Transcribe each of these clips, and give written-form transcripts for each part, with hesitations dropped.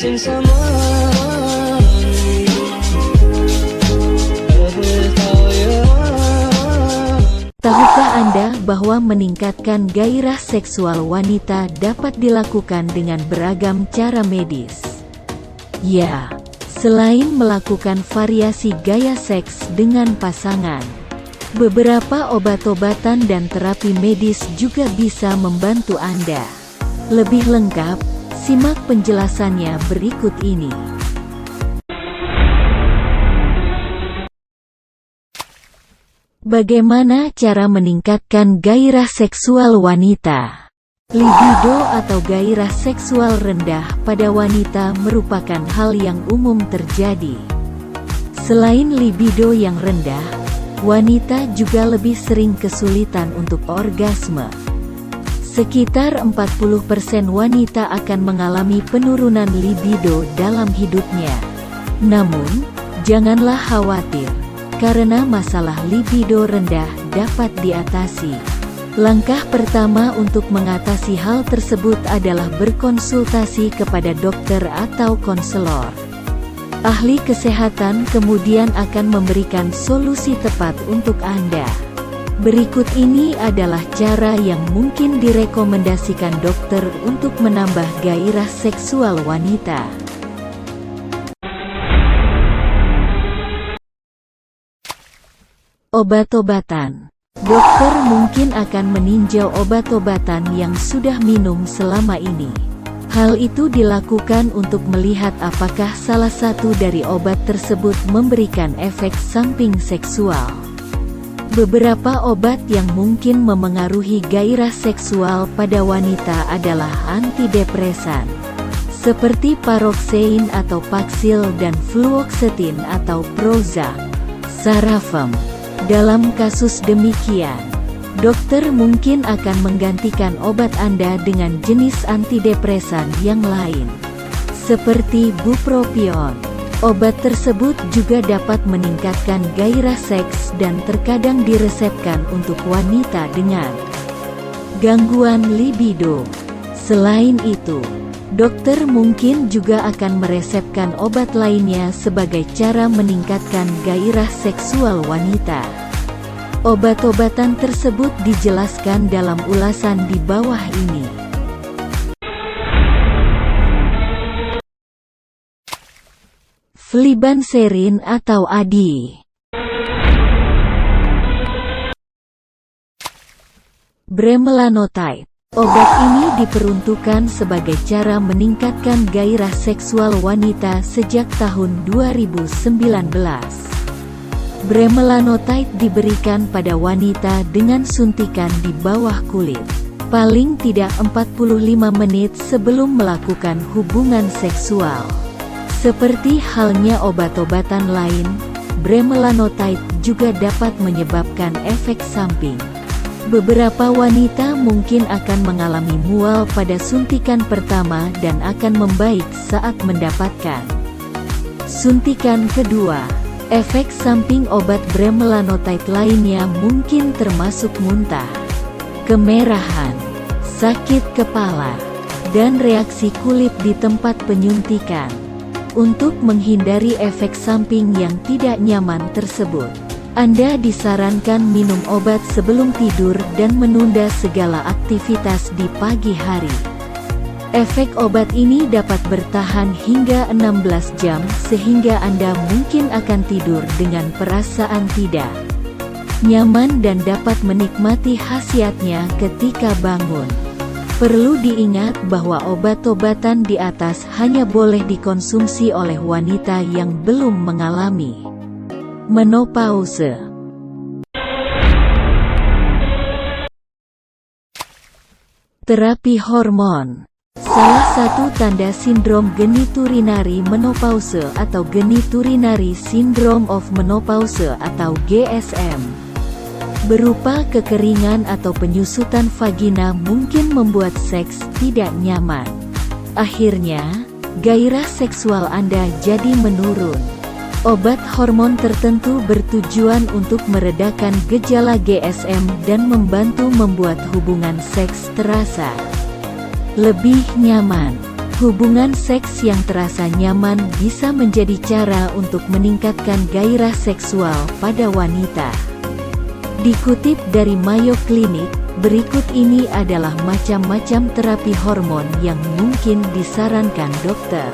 sin samaan. Tahukah Anda bahwa meningkatkan gairah seksual wanita dapat dilakukan dengan beragam cara medis? Ya, selain melakukan variasi gaya seks dengan pasangan, beberapa obat-obatan dan terapi medis juga bisa membantu Anda. Lebih lengkap, simak penjelasannya berikut ini. Bagaimana cara meningkatkan gairah seksual wanita? Libido atau gairah seksual rendah pada wanita merupakan hal yang umum terjadi. Selain libido yang rendah, wanita juga lebih sering kesulitan untuk orgasme. Sekitar 40% wanita akan mengalami penurunan libido dalam hidupnya. Namun, janganlah khawatir, karena masalah libido rendah dapat diatasi. Langkah pertama untuk mengatasi hal tersebut adalah berkonsultasi kepada dokter atau konselor. Ahli kesehatan kemudian akan memberikan solusi tepat untuk Anda. Berikut ini adalah cara yang mungkin direkomendasikan dokter untuk menambah gairah seksual wanita. Obat-obatan. Dokter mungkin akan meninjau obat-obatan yang sudah minum selama ini. Hal itu dilakukan untuk melihat apakah salah satu dari obat tersebut memberikan efek samping seksual. Beberapa obat yang mungkin memengaruhi gairah seksual pada wanita adalah antidepresan, seperti Paroxetine atau Paxil dan Fluoxetine atau Prozac, Sarafem. Dalam kasus demikian, dokter mungkin akan menggantikan obat Anda dengan jenis antidepresan yang lain, seperti bupropion. Obat tersebut juga dapat meningkatkan gairah seks dan terkadang diresepkan untuk wanita dengan gangguan libido. Selain itu, dokter mungkin juga akan meresepkan obat lainnya sebagai cara meningkatkan gairah seksual wanita. Obat-obatan tersebut dijelaskan dalam ulasan di bawah ini. Flibanserin atau ADI. Bremelanotide. Obat ini diperuntukkan sebagai cara meningkatkan gairah seksual wanita sejak tahun 2019. Bremelanotide diberikan pada wanita dengan suntikan di bawah kulit, paling tidak 45 menit sebelum melakukan hubungan seksual. Seperti halnya obat-obatan lain, bremelanotide juga dapat menyebabkan efek samping. Beberapa wanita mungkin akan mengalami mual pada suntikan pertama dan akan membaik saat mendapatkan suntikan kedua. Efek samping obat bremelanotide lainnya mungkin termasuk muntah, kemerahan, sakit kepala, dan reaksi kulit di tempat penyuntikan. Untuk menghindari efek samping yang tidak nyaman tersebut, Anda disarankan minum obat sebelum tidur dan menunda segala aktivitas di pagi hari. Efek obat ini dapat bertahan hingga 16 jam sehingga Anda mungkin akan tidur dengan perasaan tidak nyaman dan dapat menikmati khasiatnya ketika bangun. Perlu diingat bahwa obat-obatan di atas hanya boleh dikonsumsi oleh wanita yang belum mengalami menopause. Terapi hormon. Salah satu tanda sindrom geniturinary menopause atau geniturinary syndrome of menopause atau GSM, berupa kekeringan atau penyusutan vagina mungkin membuat seks tidak nyaman. Akhirnya, gairah seksual Anda jadi menurun. Obat hormon tertentu bertujuan untuk meredakan gejala GSM dan membantu membuat hubungan seks terasa lebih nyaman. Hubungan seks yang terasa nyaman bisa menjadi cara untuk meningkatkan gairah seksual pada wanita. Dikutip dari Mayo Clinic, berikut ini adalah macam-macam terapi hormon yang mungkin disarankan dokter.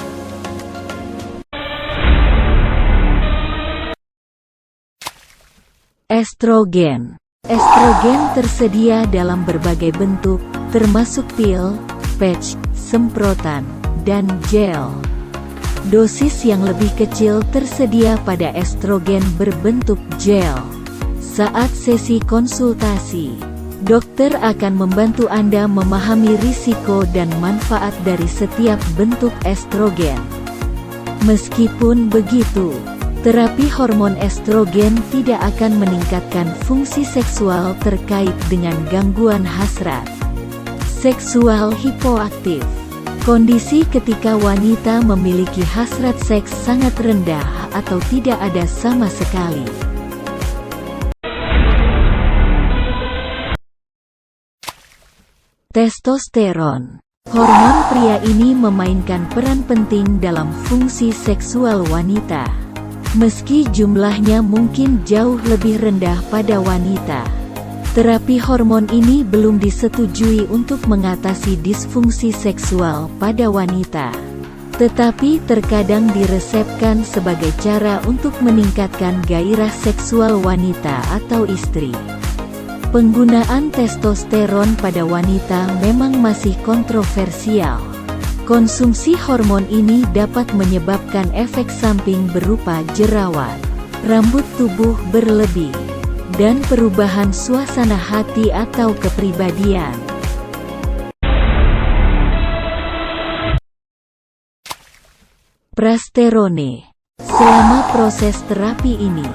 Estrogen. Estrogen tersedia dalam berbagai bentuk, termasuk pil, patch, semprotan, dan gel. Dosis yang lebih kecil tersedia pada estrogen berbentuk gel. Saat sesi konsultasi, dokter akan membantu Anda memahami risiko dan manfaat dari setiap bentuk estrogen. Meskipun begitu, terapi hormon estrogen tidak akan meningkatkan fungsi seksual terkait dengan gangguan hasrat seksual hipoaktif. Kondisi ketika wanita memiliki hasrat seks sangat rendah atau tidak ada sama sekali. Testosteron. Hormon pria ini memainkan peran penting dalam fungsi seksual wanita. Meski jumlahnya mungkin jauh lebih rendah pada wanita, terapi hormon ini belum disetujui untuk mengatasi disfungsi seksual pada wanita, tetapi terkadang diresepkan sebagai cara untuk meningkatkan gairah seksual wanita atau istri. Penggunaan testosteron pada wanita memang masih kontroversial. Konsumsi hormon ini dapat menyebabkan efek samping berupa jerawat, rambut tubuh berlebih, dan perubahan suasana hati atau kepribadian. Prasterone. Selama proses terapi ini,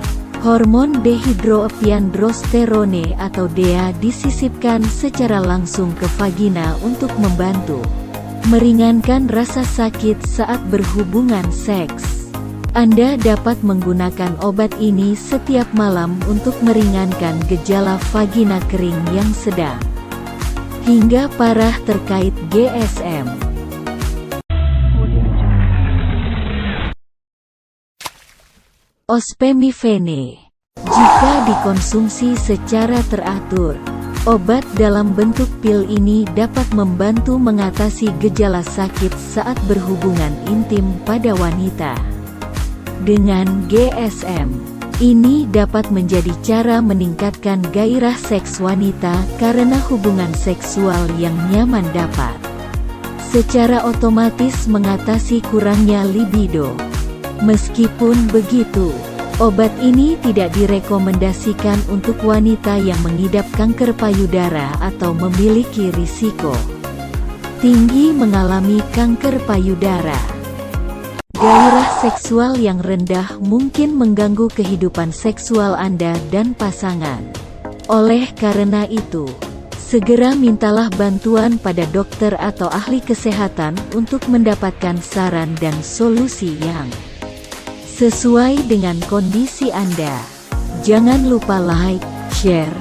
hormon dehidroepiandrosterone atau DEA disisipkan secara langsung ke vagina untuk membantu meringankan rasa sakit saat berhubungan seks. Anda dapat menggunakan obat ini setiap malam untuk meringankan gejala vagina kering yang sedang hingga parah terkait GSM. Ospemifene. Jika dikonsumsi secara teratur, obat dalam bentuk pil ini dapat membantu mengatasi gejala sakit saat berhubungan intim pada wanita. Dengan GSM, ini dapat menjadi cara meningkatkan gairah seks wanita karena hubungan seksual yang nyaman dapat secara otomatis mengatasi kurangnya libido. Meskipun begitu, obat ini tidak direkomendasikan untuk wanita yang mengidap kanker payudara atau memiliki risiko tinggi mengalami kanker payudara. Gairah seksual yang rendah mungkin mengganggu kehidupan seksual Anda dan pasangan. Oleh karena itu, segera mintalah bantuan pada dokter atau ahli kesehatan untuk mendapatkan saran dan solusi yang sesuai dengan kondisi Anda. Jangan lupa like, share,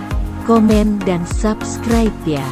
komen dan subscribe ya.